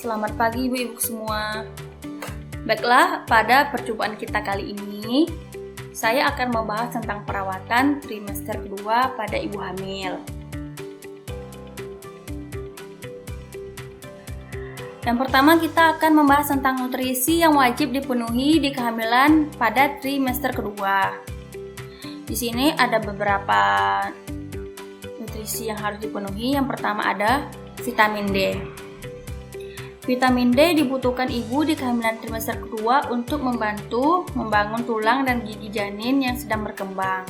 Selamat pagi ibu-ibu semua. Baiklah, pada percobaan kita kali ini, saya akan membahas tentang perawatan trimester kedua pada ibu hamil. Yang pertama kita akan membahas tentang nutrisi yang wajib dipenuhi di kehamilan pada trimester kedua. Di sini ada beberapa nutrisi yang harus dipenuhi. Yang pertama ada vitamin D. Vitamin D dibutuhkan ibu di kehamilan trimester kedua untuk membantu membangun tulang dan gigi janin yang sedang berkembang.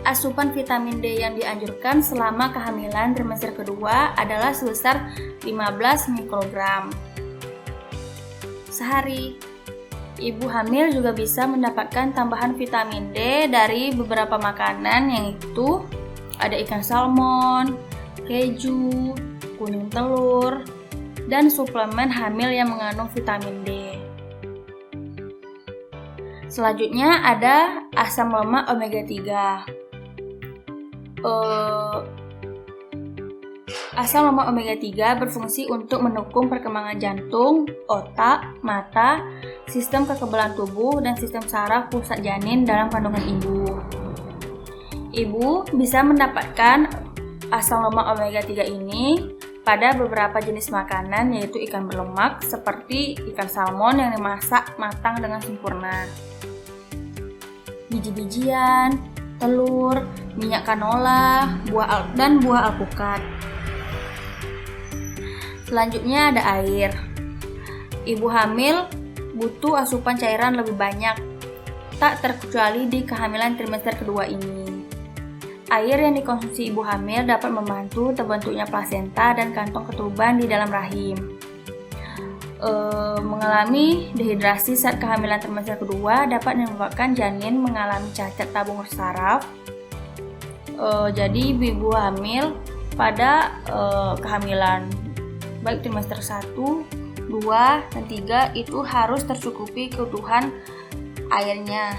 Asupan vitamin D yang dianjurkan selama kehamilan trimester kedua adalah sebesar 15 mikrogram sehari. Ibu hamil juga bisa mendapatkan tambahan vitamin D dari beberapa makanan, yaitu ada ikan salmon, keju, kuning telur, dan suplemen hamil yang mengandung vitamin D. Selanjutnya ada asam lemak omega 3. Asam lemak omega 3 berfungsi untuk mendukung perkembangan jantung, otak, mata, sistem kekebalan tubuh, dan sistem saraf pusat janin dalam kandungan ibu. Ibu bisa mendapatkan asam lemak omega 3 ini pada beberapa jenis makanan, yaitu ikan berlemak seperti ikan salmon yang dimasak matang dengan sempurna, biji-bijian, telur, minyak canola, dan buah alpukat. Selanjutnya ada air. Ibu hamil butuh asupan cairan lebih banyak, tak terkecuali di kehamilan trimester kedua ini. Air yang dikonsumsi ibu hamil dapat membantu terbentuknya plasenta dan kantong ketuban di dalam rahim. Mengalami dehidrasi saat kehamilan trimester kedua dapat menyebabkan janin mengalami cacat tabung saraf. Jadi ibu hamil pada kehamilan baik trimester 1, 2, dan 3 itu harus tercukupi kebutuhan airnya.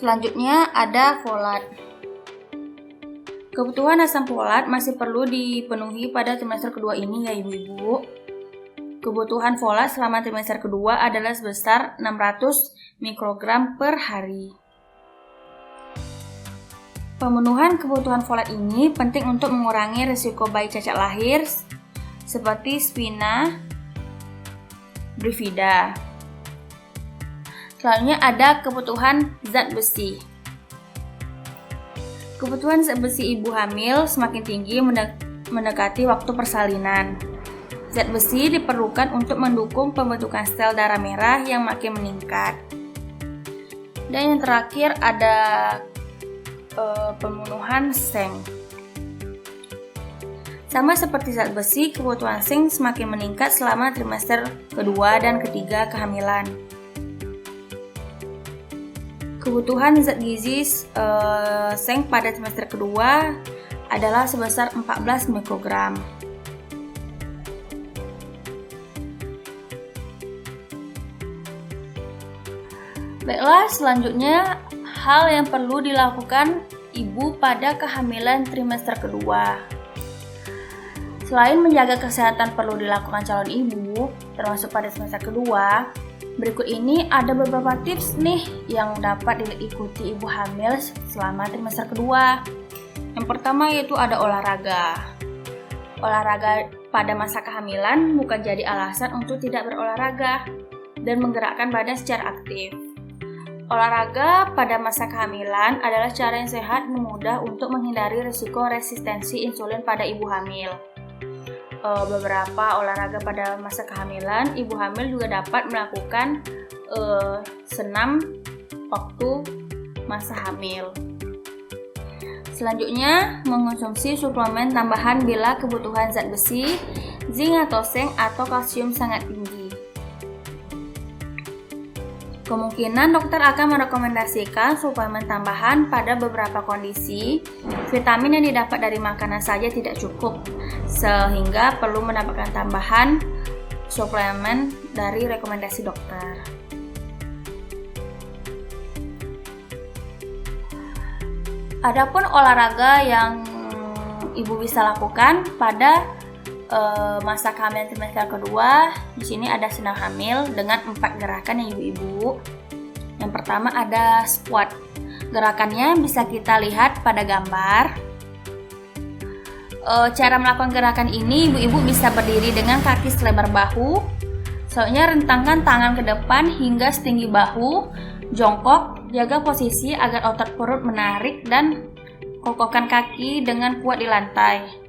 Selanjutnya ada folat. Kebutuhan asam folat masih perlu dipenuhi pada trimester kedua ini ya ibu-ibu. Kebutuhan folat selama trimester kedua adalah sebesar 600 mikrogram per hari. Pemenuhan kebutuhan folat ini penting untuk mengurangi risiko bayi cacat lahir seperti spina bifida. Selanjutnya ada kebutuhan zat besi. Kebutuhan zat besi ibu hamil semakin tinggi mendekati waktu persalinan. Zat besi diperlukan untuk mendukung pembentukan sel darah merah yang makin meningkat. Dan yang terakhir ada pemenuhan seng. Sama seperti zat besi, kebutuhan seng semakin meningkat selama trimester kedua dan ketiga kehamilan. Kebutuhan zat gizi seng pada trimester kedua adalah sebesar 14 mikrogram. Baiklah, selanjutnya hal yang perlu dilakukan ibu pada kehamilan trimester kedua. Selain menjaga kesehatan perlu dilakukan calon ibu, termasuk pada trimester kedua, berikut ini ada beberapa tips nih yang dapat diikuti ibu hamil selama trimester kedua. Yang pertama yaitu ada olahraga. Olahraga pada masa kehamilan bukan jadi alasan untuk tidak berolahraga dan menggerakkan badan secara aktif. Olahraga pada masa kehamilan adalah cara yang sehat dan mudah untuk menghindari risiko resistensi insulin pada ibu hamil. Beberapa olahraga pada masa kehamilan, ibu hamil juga dapat melakukan senam waktu masa hamil. Selanjutnya, mengonsumsi suplemen tambahan bila kebutuhan zat besi, zinc atau seng atau kalsium sangat tinggi. Kemungkinan dokter akan merekomendasikan suplemen tambahan pada beberapa kondisi. Vitamin yang didapat dari makanan saja tidak cukup, sehingga perlu mendapatkan tambahan suplemen dari rekomendasi dokter. Adapun olahraga yang ibu bisa lakukan pada masa kehamilan trimester kedua, di sini ada senam hamil dengan 4 gerakan ya ibu-ibu. Yang pertama ada squat. Gerakannya bisa kita lihat pada gambar. Cara melakukan gerakan ini ibu-ibu bisa berdiri dengan kaki selebar bahu. Selanjutnya rentangkan tangan ke depan hingga setinggi bahu. Jongkok, jaga posisi agar otot perut menarik dan kokohkan kaki dengan kuat di lantai.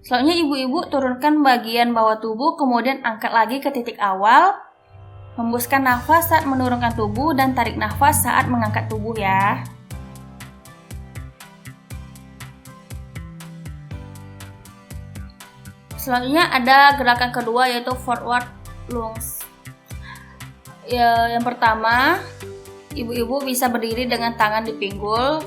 Selanjutnya ibu-ibu turunkan bagian bawah tubuh, kemudian angkat lagi ke titik awal. Hembuskan nafas saat menurunkan tubuh dan tarik nafas saat mengangkat tubuh ya. Selanjutnya ada gerakan kedua yaitu forward lunge. Yang pertama, ibu-ibu bisa berdiri dengan tangan di pinggul.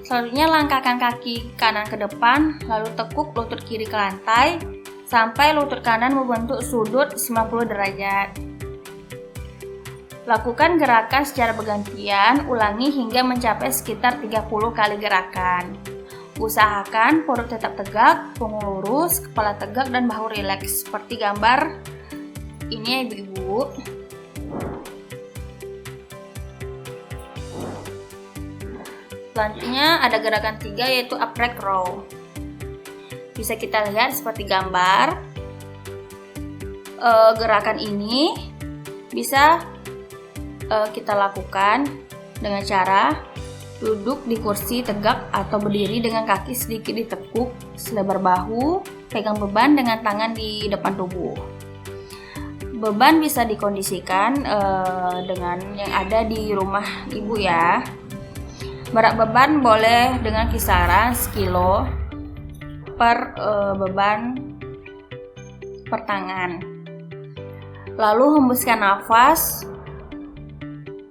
Selanjutnya langkahkan kaki kanan ke depan, lalu tekuk lutut kiri ke lantai sampai lutut kanan membentuk sudut 90 derajat. Lakukan gerakan secara bergantian, ulangi hingga mencapai sekitar 30 kali gerakan. Usahakan perut tetap tegak, punggung lurus, kepala tegak, dan bahu rileks seperti gambar ini ya ibu-ibu. Selanjutnya ada gerakan 3 yaitu upright row. Bisa kita lihat seperti gambar. Gerakan ini bisa kita lakukan dengan cara duduk di kursi tegak atau berdiri dengan kaki sedikit ditekuk selebar bahu, pegang beban dengan tangan di depan tubuh. Beban bisa dikondisikan dengan yang ada di rumah ibu ya. Berat beban boleh dengan kisaran sekilo per beban per tangan. Lalu hembuskan nafas.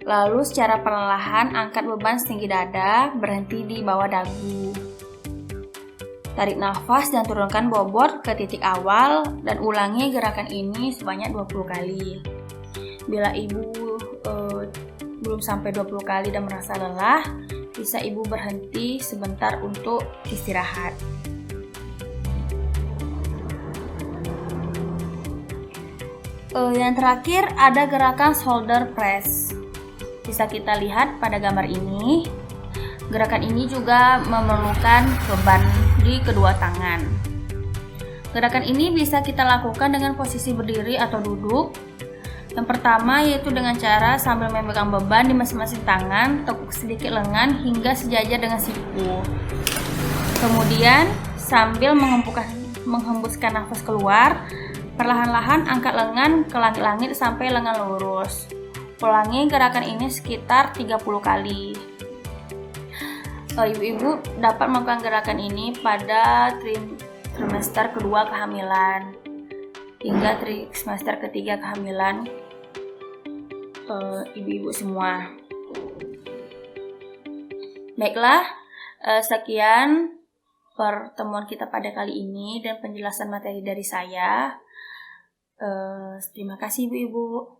Lalu secara perlahan angkat beban setinggi dada, berhenti di bawah dagu. Tarik nafas dan turunkan bobot ke titik awal dan ulangi gerakan ini sebanyak 20 kali. Bila ibu belum sampai 20 kali dan merasa lelah, bisa ibu berhenti sebentar untuk istirahat. Yang terakhir ada gerakan shoulder press. Bisa kita lihat pada gambar ini. Gerakan ini juga memerlukan beban di kedua tangan. Gerakan ini bisa kita lakukan dengan posisi berdiri atau duduk. Yang pertama yaitu dengan cara sambil memegang beban di masing-masing tangan, tekuk sedikit lengan hingga sejajar dengan siku. Kemudian sambil menghembuskan nafas keluar, perlahan-lahan angkat lengan ke langit-langit sampai lengan lurus. Ulangi gerakan ini sekitar 30 kali. Ibu-ibu dapat melakukan gerakan ini pada trimester kedua kehamilan hingga trimester ketiga kehamilan ibu-ibu semua. Baiklah, sekian pertemuan kita pada kali ini dan penjelasan materi dari saya. Terima kasih ibu-ibu.